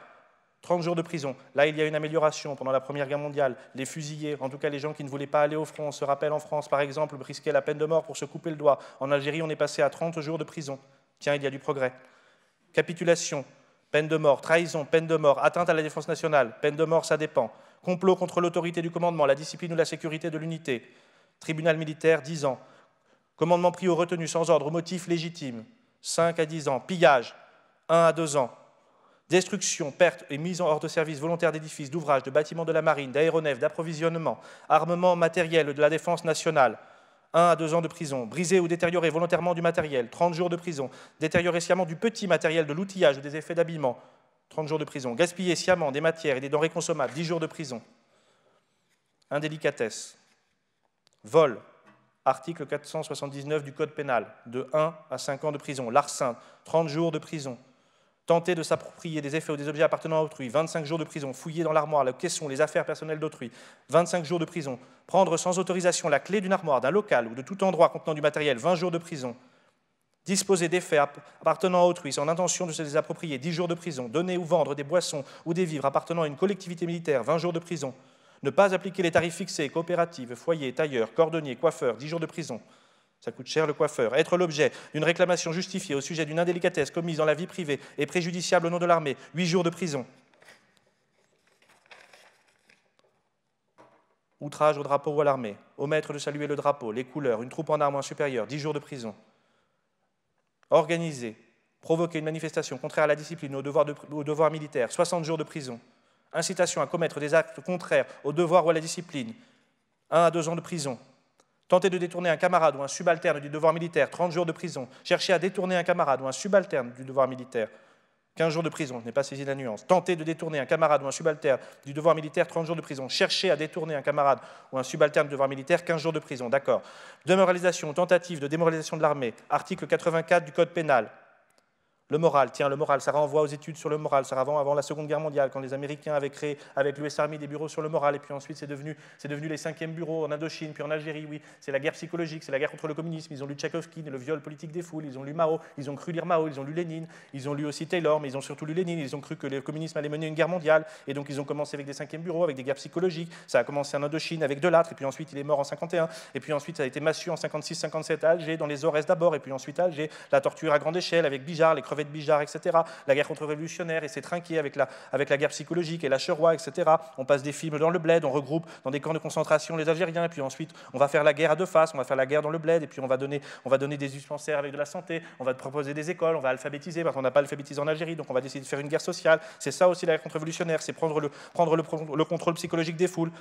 30 jours de prison. Là, il y a une amélioration pendant la Première Guerre mondiale. Les fusillés, en tout cas les gens qui ne voulaient pas aller au front, on se rappelle en France, par exemple, risquaient la peine de mort pour se couper le doigt. En Algérie, on est passé à 30 jours de prison. Tiens, il y a du progrès. Capitulation, peine de mort. Trahison, peine de mort. Atteinte à la défense nationale, peine de mort, ça dépend. Complot contre l'autorité du commandement, la discipline ou la sécurité de l'unité. Tribunal militaire, 10 ans. Commandement pris ou retenu sans ordre ou motif légitime, 5 à 10 ans. Pillage, 1 à 2 ans. Destruction, perte et mise hors de service volontaire d'édifices, d'ouvrages, de bâtiments de la marine, d'aéronefs, d'approvisionnement, armement matériel de la défense nationale, 1 à 2 ans de prison. Briser ou détériorer volontairement du matériel, 30 jours de prison. Détériorer sciemment du petit matériel, de l'outillage ou des effets d'habillement, 30 jours de prison. Gaspiller sciemment des matières et des denrées consommables, 10 jours de prison. Indélicatesse. Vol, article 479 du Code pénal, de 1 à 5 ans de prison. Larcin, 30 jours de prison. Tenter de s'approprier des effets ou des objets appartenant à autrui, 25 jours de prison. Fouiller dans l'armoire, la caisson, les affaires personnelles d'autrui, 25 jours de prison. Prendre sans autorisation la clé d'une armoire, d'un local ou de tout endroit contenant du matériel, 20 jours de prison. Disposer d'effets appartenant à autrui sans intention de se les approprier, 10 jours de prison. Donner ou vendre des boissons ou des vivres appartenant à une collectivité militaire, 20 jours de prison. Ne pas appliquer les tarifs fixés, coopératives, foyers, tailleurs, cordonniers, coiffeurs, 10 jours de prison. Ça coûte cher le coiffeur. Être l'objet d'une réclamation justifiée au sujet d'une indélicatesse commise dans la vie privée et préjudiciable au nom de l'armée, 8 jours de prison. Outrage au drapeau ou à l'armée, omettre de saluer le drapeau, les couleurs, une troupe en armes ou un supérieur, 10 jours de prison. Organiser, provoquer une manifestation contraire à la discipline ou au devoir militaire, 60 jours de prison. Incitation à commettre des actes contraires au devoir ou à la discipline, 1 à 2 ans de prison. Tenter de détourner un camarade ou un subalterne du devoir militaire, 30 jours de prison. Chercher à détourner un camarade ou un subalterne du devoir militaire, 15 jours de prison. Je n'ai pas saisi la nuance. Tenter de détourner un camarade ou un subalterne du devoir militaire, 30 jours de prison. Chercher à détourner un camarade ou un subalterne du devoir militaire, 15 jours de prison. D'accord. Démoralisation, tentative de démoralisation de l'armée, article 84 du Code pénal. Le moral, tiens, le moral, ça renvoie aux études sur le moral. Ça renvoie avant la Seconde Guerre mondiale, quand les Américains avaient créé avec l'US Army des bureaux sur le moral, et puis ensuite c'est devenu les 5e bureaux en Indochine, puis en Algérie, oui. C'est la guerre psychologique, c'est la guerre contre le communisme. Ils ont lu Tchaïkovski, le viol politique des foules, ils ont lu Mao, ils ont cru lire Mao, ils ont lu Lénine, ils ont lu aussi Taylor, mais ils ont surtout lu Lénine, ils ont cru que le communisme allait mener une guerre mondiale, et donc ils ont commencé avec des 5e bureaux, avec des guerres psychologiques. Ça a commencé en Indochine avec Delattre, et puis ensuite il est mort en 51, et puis ensuite ça a été Massu en 56-57 à Alger, dans les Aurès d'abord, et puis ensuite à Alger, la torture à grande échelle avec Bijard, les crevettes Bijard, etc. La guerre contre-révolutionnaire et c'est trinqué avec la guerre psychologique et la Cherois, etc. On passe des films dans le bled, on regroupe dans des camps de concentration les Algériens, et puis ensuite on va faire la guerre à deux faces, on va faire la guerre dans le bled, et puis on va donner des dispensaires avec de la santé, on va proposer des écoles, on va alphabétiser, parce qu'on n'a pas alphabétisé en Algérie, donc on va décider de faire une guerre sociale. C'est ça aussi la guerre contre-révolutionnaire, c'est prendre le contrôle psychologique des foules.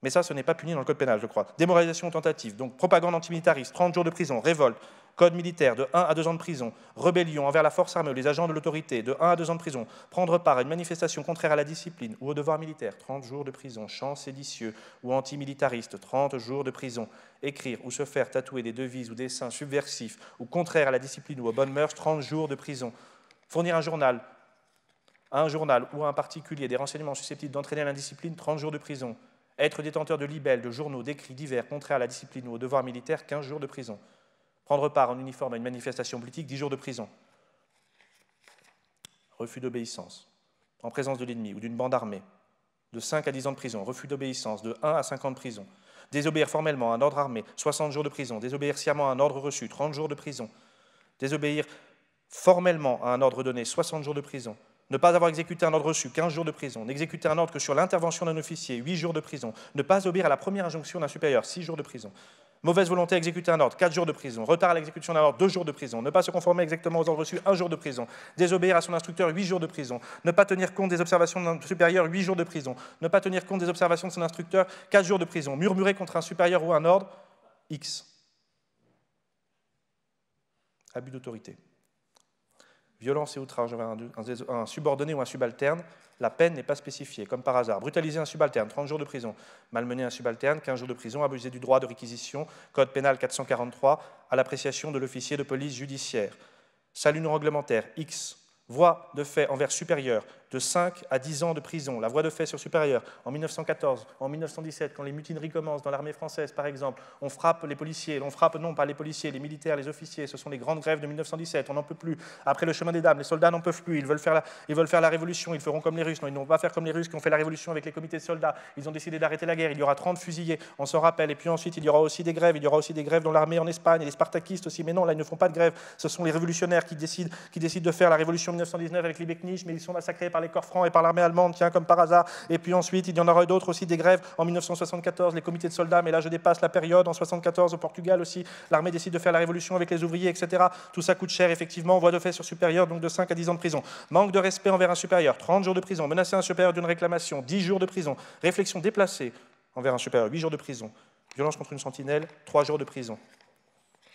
Mais ça, ce n'est pas puni dans le Code pénal, je crois. Démoralisation tentative, donc propagande antimilitariste, 30 jours de prison, révolte, Code militaire, de 1 à 2 ans de prison. Rébellion envers la force armée ou les agents de l'autorité, de 1 à 2 ans de prison. Prendre part à une manifestation contraire à la discipline ou au devoir militaire, 30 jours de prison. Chant séditieux ou antimilitariste, 30 jours de prison. Écrire ou se faire tatouer des devises ou dessins subversifs ou contraires à la discipline ou aux bonnes mœurs, 30 jours de prison. Fournir à un journal ou à un particulier des renseignements susceptibles d'entraîner à l'indiscipline, 30 jours de prison. Être détenteur de libelles, de journaux, d'écrits divers contraires à la discipline ou au devoir militaire, 15 jours de prison. Prendre part en uniforme à une manifestation politique, 10 jours de prison. Refus d'obéissance, en présence de l'ennemi ou d'une bande armée, de 5 à 10 ans de prison. Refus d'obéissance, de 1 à 5 ans de prison. Désobéir formellement à un ordre armé, 60 jours de prison. Désobéir sciemment à un ordre reçu, 30 jours de prison. Désobéir formellement à un ordre donné, 60 jours de prison. Ne pas avoir exécuté un ordre reçu, 15 jours de prison. N'exécuter un ordre que sur l'intervention d'un officier, 8 jours de prison. Ne pas obéir à la première injonction d'un supérieur, 6 jours de prison. Mauvaise volonté à exécuter un ordre, 4 jours de prison. Retard à l'exécution d'un ordre, 2 jours de prison. Ne pas se conformer exactement aux ordres reçus, 1 jour de prison. Désobéir à son instructeur, 8 jours de prison. Ne pas tenir compte des observations d'un supérieur, 8 jours de prison. Ne pas tenir compte des observations de son instructeur, 4 jours de prison. Murmurer contre un supérieur ou un ordre, X. Abus d'autorité. Violence et outrage envers un subordonné ou un subalterne, la peine n'est pas spécifiée, comme par hasard. Brutaliser un subalterne, 30 jours de prison. Malmener un subalterne, 15 jours de prison. Abuser du droit de réquisition, code pénal 443, à l'appréciation de l'officier de police judiciaire. Salut non réglementaire, X. Voie de fait envers supérieur, de 5 à 10 ans de prison. La voie de fait sur supérieur, en 1914, en 1917, quand les mutineries commencent dans l'armée française, par exemple, on frappe les policiers, on frappe non pas les policiers, les militaires, les officiers, ce sont les grandes grèves de 1917, on n'en peut plus. Après le chemin des dames, les soldats n'en peuvent plus, ils veulent faire la révolution, ils feront comme les Russes. Non, ils ne vont pas faire comme les Russes qui ont fait la révolution avec les comités de soldats. Ils ont décidé d'arrêter la guerre, il y aura 30 fusillés, on s'en rappelle. Et puis ensuite, il y aura aussi des grèves, dans l'armée en Espagne, et les spartakistes aussi. Mais non, là, ils ne font pas de grève. Ce sont les révolutionnaires qui décident de faire la révolution 1919 avec les Beknich, mais ils sont massacrés par les corps francs et par l'armée allemande, tiens, comme par hasard. Et puis ensuite, il y en aura d'autres aussi, des grèves en 1974, les comités de soldats, mais là, je dépasse la période. En 1974, au Portugal aussi, l'armée décide de faire la révolution avec les ouvriers, etc. Tout ça coûte cher, effectivement. Voie de fait sur supérieur, donc de 5 à 10 ans de prison. Manque de respect envers un supérieur, 30 jours de prison. Menacer un supérieur d'une réclamation, 10 jours de prison. Réflexion déplacée envers un supérieur, 8 jours de prison. Violence contre une sentinelle, 3 jours de prison.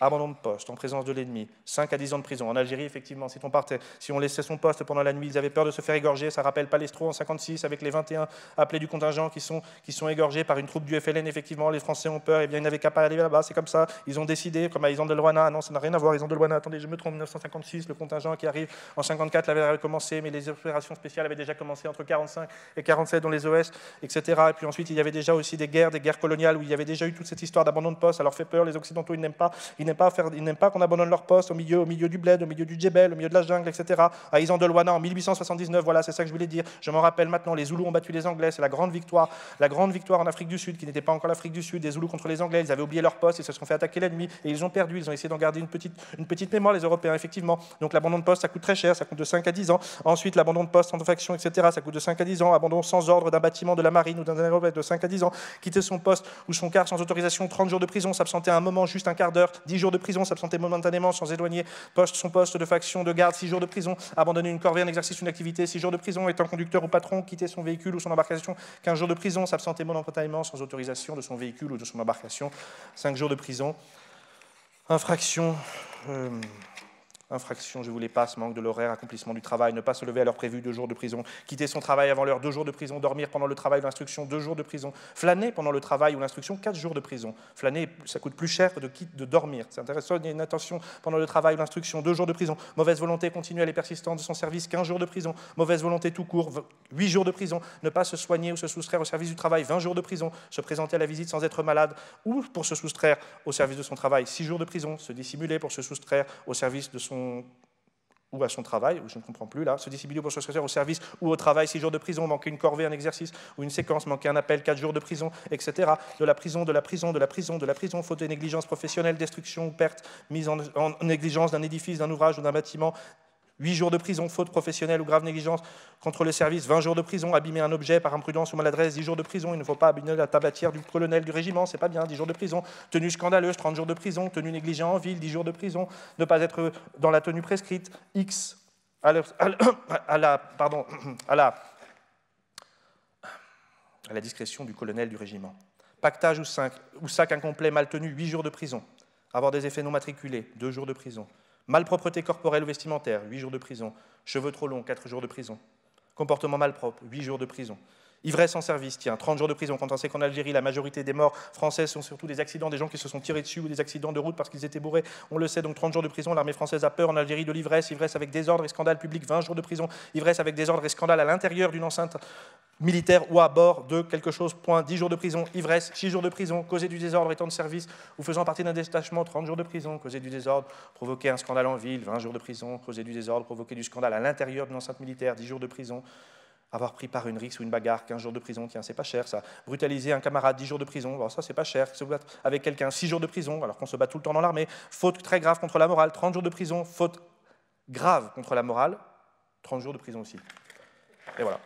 Abandon de poste, en présence de l'ennemi, 5 à 10 ans de prison. En Algérie, effectivement, si on laissait son poste pendant la nuit, ils avaient peur de se faire égorger. Ça rappelle Palestro en 1956, avec les 21 appelés du contingent qui sont égorgés par une troupe du FLN. Effectivement, les Français ont peur, et bien ils n'avaient qu'à pas aller là-bas, c'est comme ça. Ils ont décidé, comme à Isande de Loana, non, ça n'a rien à voir, Isande de Loana, attendez, je me trompe, 1956, le contingent qui arrive en 1954 l'avait commencé, mais les opérations spéciales avaient déjà commencé entre 1945 et 1947 dans les OS, etc. Et puis ensuite, il y avait déjà aussi des guerres coloniales où il y avait déjà eu toute cette histoire d'abandon de poste. Ça leur fait peur, les Occidentaux, ils n'aiment pas qu'on abandonne leur poste au milieu du bled, au milieu du djebel, au milieu de la jungle, etc. À Isande de Loana en 1879, voilà, c'est ça que je voulais dire. Je m'en rappelle maintenant, les Zoulous ont battu les Anglais, c'est la grande victoire en Afrique du Sud, qui n'était pas encore l'Afrique du Sud, des Zoulous contre les Anglais, ils avaient oublié leur poste, ils se sont fait attaquer l'ennemi, et ils ont perdu, ils ont essayé d'en garder une petite mémoire, les Européens, effectivement. Donc l'abandon de poste, ça coûte très cher, ça coûte de 5 à 10 ans. Ensuite, l'abandon de poste en faction, etc., ça coûte de 5 à 10 ans. Abandon sans ordre d'un bâtiment de la marine ou d'un aéroport de 5 à 10 ans. Quitter son poste ou son quart sans autorisation, 30 jours de prison. S'absenter un moment, juste un quart d'heure, 10 jours de prison. S'absenter momentanément sans éloigner son poste de faction, de garde, 6 jours de prison. Abandonner une corvée, un exercice, une activité, 6 jours de prison. Étant conducteur ou patron, quitter son véhicule ou son embarcation, 15 jours de prison. S'absenter momentanément sans autorisation de son véhicule ou de son embarcation, 5 jours de prison. Infraction, je vous les passe, manque de l'horaire, accomplissement du travail, ne pas se lever à l'heure prévue, 2 jours de prison, quitter son travail avant l'heure, 2 jours de prison, dormir pendant le travail ou l'instruction, 2 jours de prison, flâner pendant le travail ou l'instruction, 4 jours de prison. Flâner, ça coûte plus cher que de dormir. C'est intéressant, il y a une attention pendant le travail ou l'instruction, 2 jours de prison. Mauvaise volonté continuelle et persistante de son service, 15 jours de prison. Mauvaise volonté tout court, 8 jours de prison. Ne pas se soigner ou se soustraire au service du travail, 20 jours de prison. Se présenter à la visite sans être malade ou pour se soustraire au service de son travail, 6 jours de prison. Se dissimuler pour se soustraire au service de son ou à son travail, ou je ne comprends plus là, se dissimuler pour se soustraire au service ou au travail, 6 jours de prison, manquer une corvée, un exercice ou une séquence, manquer un appel, 4 jours de prison, etc. De la prison, faute de négligence professionnelle, destruction ou perte, mise en négligence d'un édifice, d'un ouvrage ou d'un bâtiment, 8 jours de prison, faute professionnelle ou grave négligence contre le service, 20 jours de prison, abîmer un objet par imprudence ou maladresse, 10 jours de prison, il ne faut pas abîmer la tabatière du colonel du régiment, c'est pas bien, 10 jours de prison, tenue scandaleuse, 30 jours de prison, tenue négligente en ville, 10 jours de prison, ne pas être dans la tenue prescrite, X, à la discrétion du colonel du régiment. Pactage ou sac incomplet mal tenu, 8 jours de prison. Avoir des effets non matriculés, 2 jours de prison. Malpropreté corporelle ou vestimentaire, 8 jours de prison. Cheveux trop longs, 4 jours de prison. Comportement malpropre, 8 jours de prison. Ivresse en service, tiens, 30 jours de prison. Quand on sait qu'en Algérie, la majorité des morts françaises sont surtout des accidents, des gens qui se sont tirés dessus ou des accidents de route parce qu'ils étaient bourrés. On le sait, donc 30 jours de prison. L'armée française a peur en Algérie de l'ivresse. Ivresse avec désordre et scandale public, 20 jours de prison. Ivresse avec désordre et scandale à l'intérieur d'une enceinte militaire ou à bord de quelque chose, point, 10 jours de prison. Ivresse, 6 jours de prison. Causer du désordre étant de service ou faisant partie d'un détachement, 30 jours de prison. Causer du désordre, provoquer un scandale en ville, 20 jours de prison. Causer du désordre, provoquer du scandale à l'intérieur d'une enceinte militaire, 10 jours de prison. Avoir pris part à une rixe ou une bagarre, 15 jours de prison, tiens, c'est pas cher ça. Brutaliser un camarade, 10 jours de prison, bon, ça c'est pas cher. Se battre avec quelqu'un, 6 jours de prison, alors qu'on se bat tout le temps dans l'armée. Faute très grave contre la morale, 30 jours de prison. Faute grave contre la morale, 30 jours de prison aussi. Et voilà.